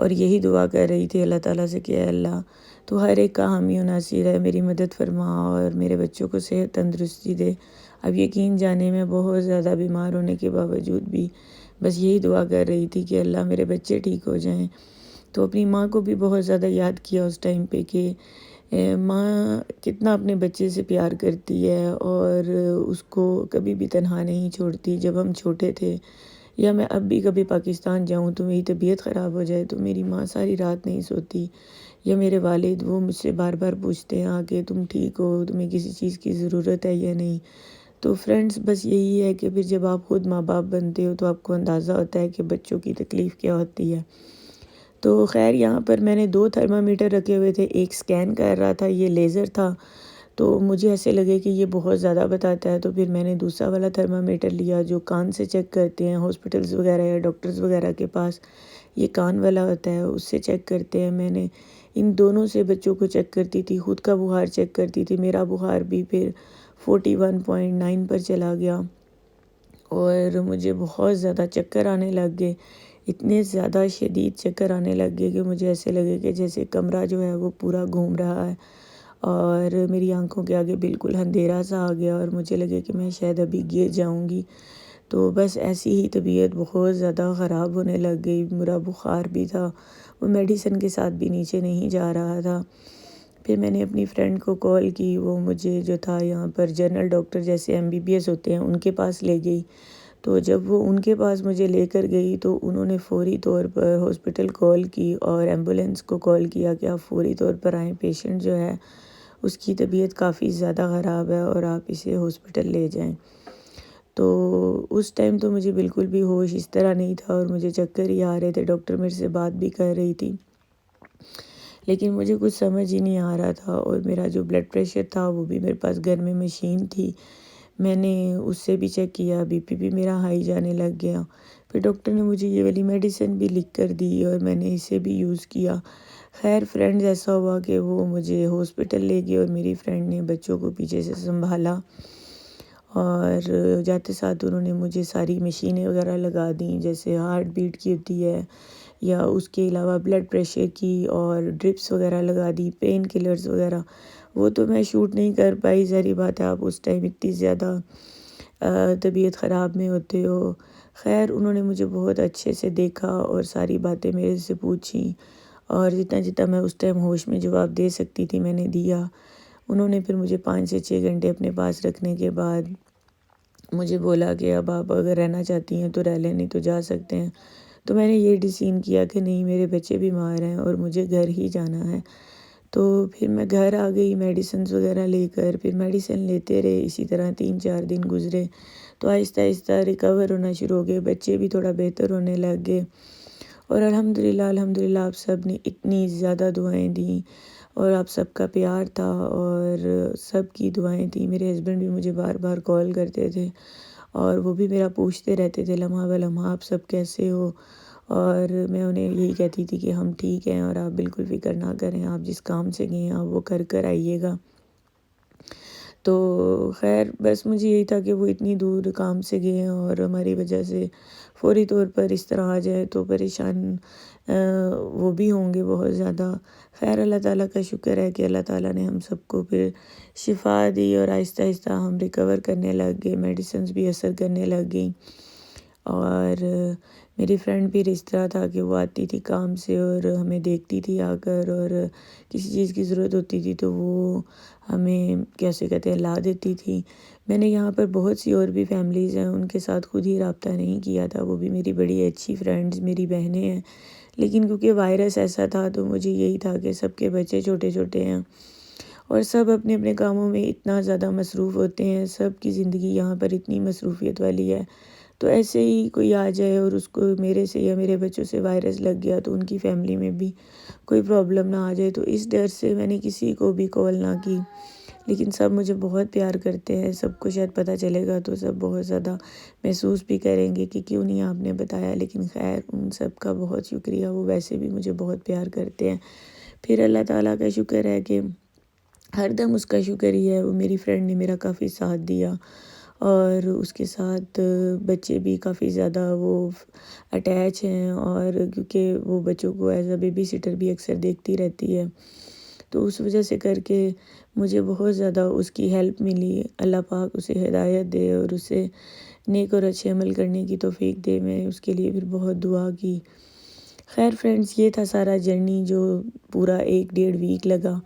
اور یہی دعا کر رہی تھی اللہ تعالیٰ سے کہ اے اللہ تو ہر ایک کا حامی و ناصر ہے، میری مدد فرما اور میرے بچوں کو صحت تندرستی دے۔ اب یقین جانے میں بہت زیادہ بیمار ہونے کے باوجود بھی بس یہی دعا کر رہی تھی کہ اللہ میرے بچے ٹھیک ہو جائیں۔ تو اپنی ماں کو بھی بہت زیادہ یاد کیا اس ٹائم پہ کہ ماں کتنا اپنے بچے سے پیار کرتی ہے اور اس کو کبھی بھی تنہا نہیں چھوڑتی۔ جب ہم چھوٹے تھے یا میں اب بھی کبھی پاکستان جاؤں تو میری طبیعت خراب ہو جائے تو میری ماں ساری رات نہیں سوتی، یا میرے والد وہ مجھ سے بار بار پوچھتے ہیں کہ تم ٹھیک ہو، تمہیں کسی چیز کی ضرورت ہے یا نہیں۔ تو فرینڈس بس یہی ہے کہ پھر جب آپ خود ماں باپ بنتے ہو تو آپ کو اندازہ ہوتا ہے کہ بچوں کی تکلیف کیا ہوتی ہے۔ تو خیر یہاں پر میں نے 2 تھرمامیٹر رکھے ہوئے تھے، ایک سکین کر رہا تھا، یہ لیزر تھا، تو مجھے ایسے لگے کہ یہ بہت زیادہ بتاتا ہے، تو پھر میں نے دوسرا والا تھرمامیٹر لیا جو کان سے چیک کرتے ہیں ہاسپٹلز وغیرہ یا ڈاکٹرز وغیرہ کے پاس، یہ کان والا ہوتا ہے اس سے چیک کرتے ہیں۔ میں نے ان دونوں سے بچوں کو چیک کرتی تھی، خود کا بخار چیک کرتی تھی، میرا بخار بھی پھر 41.9 پر چلا گیا اور مجھے بہت زیادہ چکر آنے لگ گئے، اتنے زیادہ شدید چکر آنے لگ گئے کہ مجھے ایسے لگے کہ جیسے کمرہ جو ہے وہ پورا گھوم رہا ہے اور میری آنکھوں کے آگے بالکل اندھیرا سا آ گیا اور مجھے لگے کہ میں شاید ابھی گر جاؤں گی۔ تو بس ایسی ہی طبیعت بہت زیادہ خراب ہونے لگ گئی، میرا بخار بھی تھا، وہ میڈیسن کے ساتھ بھی نیچے نہیں جا رہا تھا۔ پھر میں نے اپنی فرینڈ کو کال کی، وہ مجھے جو تھا یہاں پر جنرل ڈاکٹر جیسے MBBS ہوتے ہیں ان کے پاس لے گئی۔ تو جب وہ ان کے پاس مجھے لے کر گئی تو انہوں نے فوری طور پر ہاسپٹل کال کی اور ایمبولینس کو کال کیا کہ آپ فوری طور پر آئیں، پیشنٹ جو ہے اس کی طبیعت کافی زیادہ خراب ہے اور آپ اسے ہاسپٹل لے جائیں۔ تو اس ٹائم تو مجھے بالکل بھی ہوش اس طرح نہیں تھا اور مجھے چکر ہی آ رہے تھے، ڈاکٹر میرے سے بات بھی کر رہی تھی لیکن مجھے کچھ سمجھ ہی نہیں آ رہا تھا، اور میرا جو بلڈ پریشر تھا وہ بھی میرے پاس گھر میں مشین تھی، میں نے اس سے بھی چیک کیا، BP بھی میرا ہائی جانے لگ گیا۔ پھر ڈاکٹر نے مجھے یہ والی میڈیسن بھی لکھ کر دی اور میں نے اسے بھی یوز کیا۔ خیر فرینڈز ایسا ہوا کہ وہ مجھے ہاسپٹل لے گئے اور میری فرینڈ نے بچوں کو پیچھے سے سنبھالا اور جاتے ساتھ انہوں نے مجھے ساری مشینیں وغیرہ لگا دیں جیسے ہارٹ بیٹ کی ہوتی ہے، یا اس کے علاوہ بلڈ پریشر کی، اور ڈرپس وغیرہ لگا دی، پین کلرز وغیرہ۔ وہ تو میں شوٹ نہیں کر پائی، ظاہری بات ہے آپ اس ٹائم اتنی زیادہ طبیعت خراب میں ہوتے ہو۔ خیر انہوں نے مجھے بہت اچھے سے دیکھا اور ساری باتیں میرے سے پوچھیں اور جتنا جتنا میں اس ٹائم ہوش میں جواب دے سکتی تھی میں نے دیا۔ انہوں نے پھر مجھے 5 سے 6 گھنٹے اپنے پاس رکھنے کے بعد مجھے بولا کہ اب آپ اگر رہنا چاہتی ہیں تو رہ لیں، نہیں تو جا سکتے ہیں۔ تو میں نے یہ ڈیسیژن کیا کہ نہیں، میرے بچے بیمار ہیں اور مجھے گھر ہی جانا ہے۔ تو پھر میں گھر آ گئی میڈیسنز وغیرہ لے کر، پھر میڈیسن لیتے رہے، اسی طرح 3-4 دن گزرے تو آہستہ آہستہ ریکور ہونا شروع ہو گئے، بچے بھی تھوڑا بہتر ہونے لگ گئے اور الحمدللہ آپ سب نے اتنی زیادہ دعائیں دیں اور آپ سب کا پیار تھا اور سب کی دعائیں تھیں۔ میرے ہسبینڈ بھی مجھے بار بار کال کرتے تھے اور وہ بھی میرا پوچھتے رہتے تھے لمحہ بہ لمحہ آپ سب کیسے ہو، اور میں انہیں یہی کہتی تھی کہ ہم ٹھیک ہیں اور آپ بالکل فکر نہ کریں، آپ جس کام سے گئے ہیں آپ وہ کر آئیے گا۔ تو خیر بس مجھے یہی تھا کہ وہ اتنی دور کام سے گئے ہیں اور ہماری وجہ سے فوری طور پر اس طرح آ جائے تو پریشان وہ بھی ہوں گے بہت زیادہ۔ خیر اللہ تعالیٰ کا شکر ہے کہ اللہ تعالیٰ نے ہم سب کو پھر شفا دی اور آہستہ آہستہ ہم ریکور کرنے لگ گئے، میڈیسنز بھی اثر کرنے لگ گئیں۔ اور میری فرینڈ بھی اس طرح تھا کہ وہ آتی تھی کام سے اور ہمیں دیکھتی تھی آ کر، اور کسی چیز کی ضرورت ہوتی تھی تو وہ ہمیں کیسے کہتے ہیں لا دیتی تھی۔ میں نے یہاں پر بہت سی اور بھی فیملیز ہیں، ان کے ساتھ خود ہی رابطہ نہیں کیا تھا، وہ بھی میری بڑی اچھی فرینڈز میری بہنیں ہیں، لیکن کیونکہ وائرس ایسا تھا تو مجھے یہی تھا کہ سب کے بچے چھوٹے چھوٹے ہیں اور سب اپنے اپنے کاموں میں اتنا زیادہ مصروف ہوتے ہیں، سب کی زندگی یہاں پر اتنی مصروفیت والی ہے، تو ایسے ہی کوئی آ جائے اور اس کو میرے سے یا میرے بچوں سے وائرس لگ گیا تو ان کی فیملی میں بھی کوئی پرابلم نہ آ جائے، تو اس ڈر سے میں نے کسی کو بھی کال نہ کی۔ لیکن سب مجھے بہت پیار کرتے ہیں، سب کو شاید پتہ چلے گا تو سب بہت زیادہ محسوس بھی کریں گے کہ کیوں نہیں آپ نے بتایا، لیکن خیر ان سب کا بہت شکریہ، وہ ویسے بھی مجھے بہت پیار کرتے ہیں۔ پھر اللہ تعالیٰ کا شکر ہے کہ ہر دم اس کا شکر ہی ہے، وہ میری فرینڈ نے میرا کافی ساتھ دیا اور اس کے ساتھ بچے بھی کافی زیادہ وہ اٹیچ ہیں، اور کیونکہ وہ بچوں کو ایز اے بیبی سٹر بھی اکثر دیکھتی رہتی ہے، تو اس وجہ سے کر کے مجھے بہت زیادہ اس کی ہیلپ ملی۔ اللہ پاک اسے ہدایت دے اور اسے نیک اور اچھے عمل کرنے کی توفیق دے، میں اس کے لیے پھر بہت دعا کی۔ خیر فرینڈز، یہ تھا سارا جرنی جو پورا 1-1.5 ویک لگا،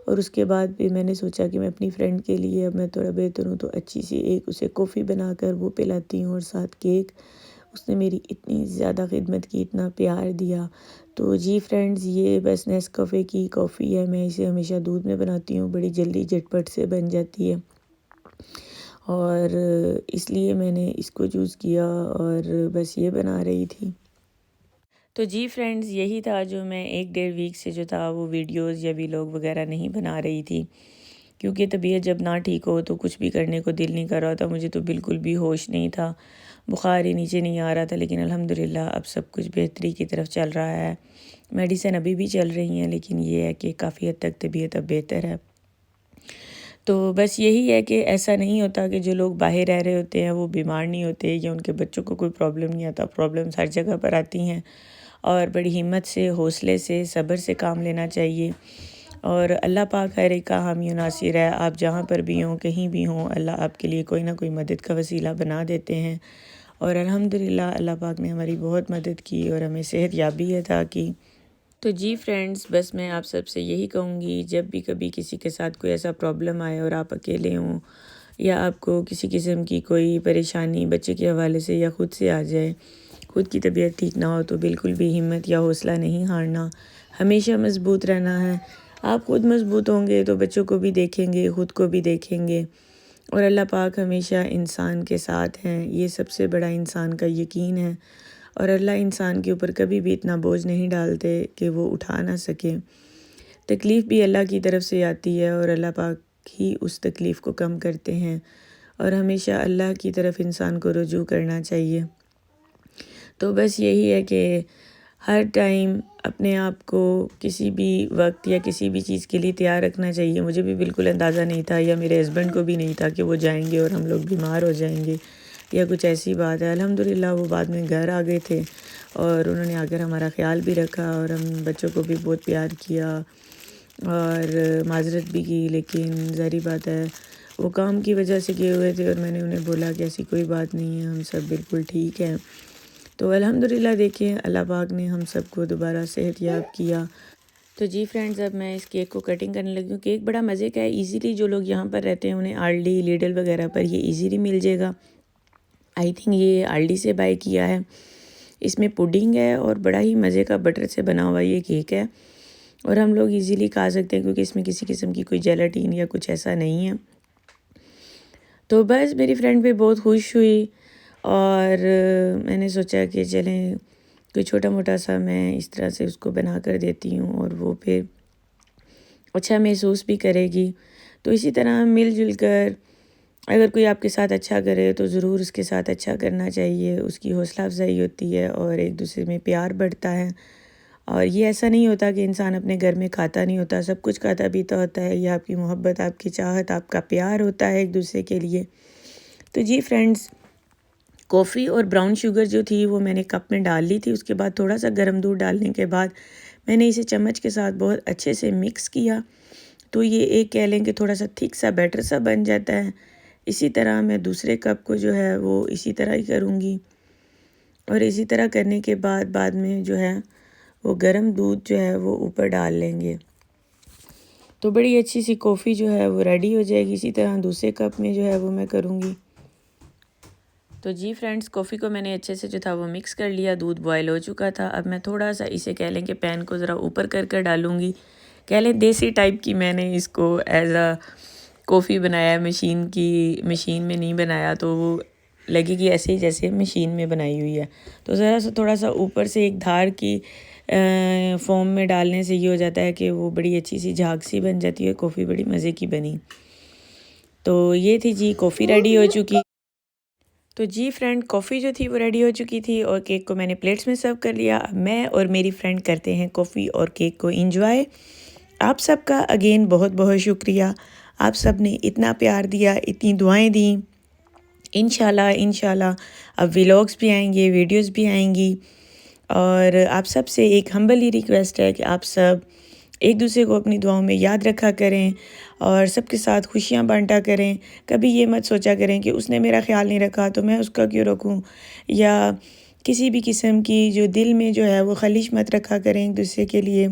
اور اس کے بعد بھی میں نے سوچا کہ میں اپنی فرینڈ کے لیے اب میں تھوڑا بہتر ہوں تو اچھی سی ایک اسے کافی بنا کر وہ پلاتی ہوں، اور ساتھ کیک۔ اس نے میری اتنی زیادہ خدمت کی، اتنا پیار دیا۔ تو جی فرینڈز، یہ بس نیسکافے کی کافی ہے، میں اسے ہمیشہ دودھ میں بناتی ہوں، بڑی جلدی جھٹپٹ سے بن جاتی ہے، اور اس لیے میں نے اس کو چوز کیا اور بس یہ بنا رہی تھی۔ تو جی فرینڈز، یہی تھا جو میں 1-1.5 ویک سے جو تھا وہ ویڈیوز یا ویلاگ وغیرہ نہیں بنا رہی تھی، کیونکہ طبیعت جب نہ ٹھیک ہو تو کچھ بھی کرنے کو دل نہیں کر رہا تھا، مجھے تو بالکل بھی ہوش نہیں تھا، بخار ہی نیچے نہیں آ رہا تھا، لیکن الحمدللہ اب سب کچھ بہتری کی طرف چل رہا ہے۔ میڈیسن ابھی بھی چل رہی ہیں، لیکن یہ ہے کہ کافی حد تک طبیعت اب بہتر ہے۔ تو بس یہی ہے کہ ایسا نہیں ہوتا کہ جو لوگ باہر رہ رہے ہوتے ہیں وہ بیمار نہیں ہوتے یا ان کے بچوں کو کوئی پرابلم نہیں آتا، پرابلمس ہر جگہ پر آتی ہیں، اور بڑی ہمت سے، حوصلے سے، صبر سے کام لینا چاہیے، اور اللہ پاک ہر ایک کا حامی و ناصر ہے۔ آپ جہاں پر بھی ہوں، کہیں بھی ہوں، اللہ آپ کے لیے کوئی نہ کوئی مدد کا وسیلہ بنا دیتے ہیں، اور الحمدللہ اللہ پاک نے ہماری بہت مدد کی اور ہمیں صحت یابی عطا کی۔ تو جی فرینڈز، بس میں آپ سب سے یہی کہوں گی، جب بھی کبھی کسی کے ساتھ کوئی ایسا پرابلم آئے اور آپ اکیلے ہوں، یا آپ کو کسی قسم کی کوئی پریشانی بچے کے حوالے سے یا خود سے آ جائے، خود کی طبیعت ٹھیک نہ ہو، تو بالکل بھی ہمت یا حوصلہ نہیں ہارنا، ہمیشہ مضبوط رہنا ہے۔ آپ خود مضبوط ہوں گے تو بچوں کو بھی دیکھیں گے، خود کو بھی دیکھیں گے، اور اللہ پاک ہمیشہ انسان کے ساتھ ہیں، یہ سب سے بڑا انسان کا یقین ہے، اور اللہ انسان کے اوپر کبھی بھی اتنا بوجھ نہیں ڈالتے کہ وہ اٹھا نہ سکے۔ تکلیف بھی اللہ کی طرف سے آتی ہے، اور اللہ پاک ہی اس تکلیف کو کم کرتے ہیں، اور ہمیشہ اللہ کی طرف انسان کو رجوع کرنا چاہیے۔ تو بس یہی ہے کہ ہر ٹائم اپنے آپ کو کسی بھی وقت یا کسی بھی چیز کے لیے تیار رکھنا چاہیے۔ مجھے بھی بالکل اندازہ نہیں تھا، یا میرے ہسبینڈ کو بھی نہیں تھا کہ وہ جائیں گے اور ہم لوگ بیمار ہو جائیں گے یا کچھ ایسی بات ہے۔ الحمدللہ وہ بعد میں گھر آ گئے تھے، اور انہوں نے آ کر ہمارا خیال بھی رکھا، اور ہم بچوں کو بھی بہت پیار کیا اور معذرت بھی کی، لیکن ظاہری بات ہے وہ کام کی وجہ سے کیے ہوئے تھے، اور میں نے انہیں بولا کہ ایسی کوئی بات نہیں ہے، ہم سب بالکل ٹھیک ہیں۔ تو الحمدللہ دیکھیں اللہ پاک نے ہم سب کو دوبارہ صحت یاب کیا۔ تو جی فرینڈز، اب میں اس کیک کو کٹنگ کرنے لگی ہوں۔ کیک بڑا مزے کا ہے، ایزیلی جو لوگ یہاں پر رہتے ہیں انہیں آلڈی، لیڈل وغیرہ پر یہ ایزیلی مل جائے گا۔ آئی تھنک یہ آلڈی سے بائی کیا ہے۔ اس میں پوڈنگ ہے اور بڑا ہی مزے کا بٹر سے بنا ہوا یہ کیک ہے، اور ہم لوگ ایزیلی کھا سکتے ہیں کیونکہ اس میں کسی قسم کی کوئی جیلاٹین یا کچھ ایسا نہیں ہے۔ تو بس میری فرینڈ بھی بہت خوش ہوئی، اور میں نے سوچا کہ چلیں کوئی چھوٹا موٹا سا میں اس طرح سے اس کو بنا کر دیتی ہوں، اور وہ پھر اچھا محسوس بھی کرے گی۔ تو اسی طرح مل جل کر اگر کوئی آپ کے ساتھ اچھا کرے تو ضرور اس کے ساتھ اچھا کرنا چاہیے، اس کی حوصلہ افزائی ہوتی ہے اور ایک دوسرے میں پیار بڑھتا ہے، اور یہ ایسا نہیں ہوتا کہ انسان اپنے گھر میں کھاتا نہیں ہوتا، سب کچھ کھاتا پیتا ہوتا ہے، یہ آپ کی محبت، آپ کی چاہت، آپ کا پیار ہوتا ہے ایک دوسرے کے لیے۔ تو جی فرینڈز، کافی اور براؤن شوگر جو تھی وہ میں نے کپ میں ڈال لی تھی، اس کے بعد تھوڑا سا گرم دودھ ڈالنے کے بعد میں نے اسے چمچ کے ساتھ بہت اچھے سے مکس کیا، تو یہ ایک کہہ لیں کہ تھوڑا سا تھک سا بیٹر سا بن جاتا ہے۔ اسی طرح میں دوسرے کپ کو جو ہے وہ اسی طرح ہی کروں گی، اور اسی طرح کرنے کے بعد میں جو ہے وہ گرم دودھ جو ہے وہ اوپر ڈال لیں گے، تو بڑی اچھی سی کافی جو ہے وہ ریڈی ہو جائے گی۔ اسی طرح دوسرے کپ میں جو ہے وہ میں کروں گی۔ تو جی فرینڈز، کافی کو میں نے اچھے سے جو تھا وہ مکس کر لیا، دودھ بوائل ہو چکا تھا۔ اب میں تھوڑا سا اسے کہہ لیں کہ پین کو ذرا اوپر کر ڈالوں گی، کہہ لیں دیسی ٹائپ کی میں نے اس کو ایز اے کافی بنایا، مشین میں نہیں بنایا، تو وہ لگے گی ایسے ہی جیسے مشین میں بنائی ہوئی ہے۔ تو ذرا سا تھوڑا سا اوپر سے ایک دھار کی فوم میں ڈالنے سے یہ ہو جاتا ہے کہ وہ بڑی اچھی سی جھاگ سی بن جاتی ہے، کافی بڑی مزے کی بنی۔ تو یہ تھی جی کافی ریڈی ہو چکی۔ تو جی فرینڈ، کافی جو تھی وہ ریڈی ہو چکی تھی، اور کیک کو میں نے پلیٹس میں سرو کر لیا۔ اب میں اور میری فرینڈ کرتے ہیں کافی اور کیک کو انجوائے۔ آپ سب کا اگین بہت بہت شکریہ، آپ سب نے اتنا پیار دیا، اتنی دعائیں دیں، انشاءاللہ اب ولاگز بھی آئیں گے، ویڈیوز بھی آئیں گی، اور آپ سب سے ایک ہمبلی ریکویسٹ ہے کہ آپ سب ایک دوسرے کو اپنی دعاؤں میں یاد رکھا کریں اور سب کے ساتھ خوشیاں بانٹا کریں۔ کبھی یہ مت سوچا کریں کہ اس نے میرا خیال نہیں رکھا تو میں اس کا کیوں رکھوں، یا کسی بھی قسم کی جو دل میں جو ہے وہ خلیش مت رکھا کریں ایک دوسرے کے لیے۔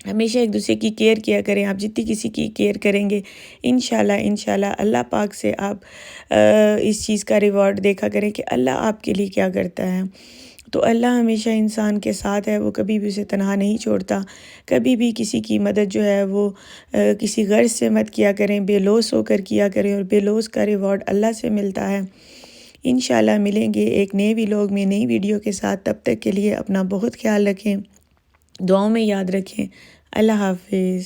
ہمیشہ ایک دوسرے کی کیئر کیا کریں۔ آپ جتنی کسی کی کیئر کریں گے انشاءاللہ اللہ پاک سے آپ اس چیز کا ریوارڈ دیکھا کریں کہ اللہ آپ کے لیے کیا کرتا ہے۔ تو اللہ ہمیشہ انسان کے ساتھ ہے، وہ کبھی بھی اسے تنہا نہیں چھوڑتا۔ کبھی بھی کسی کی مدد جو ہے وہ کسی غرض سے مت کیا کریں، بے لوث ہو کر کیا کریں، اور بے لوث کا ریوارڈ اللہ سے ملتا ہے۔ انشاءاللہ ملیں گے ایک نئے ولاگ میں، نئی ویڈیو کے ساتھ۔ تب تک کے لیے اپنا بہت خیال رکھیں، دعاؤں میں یاد رکھیں۔ اللہ حافظ۔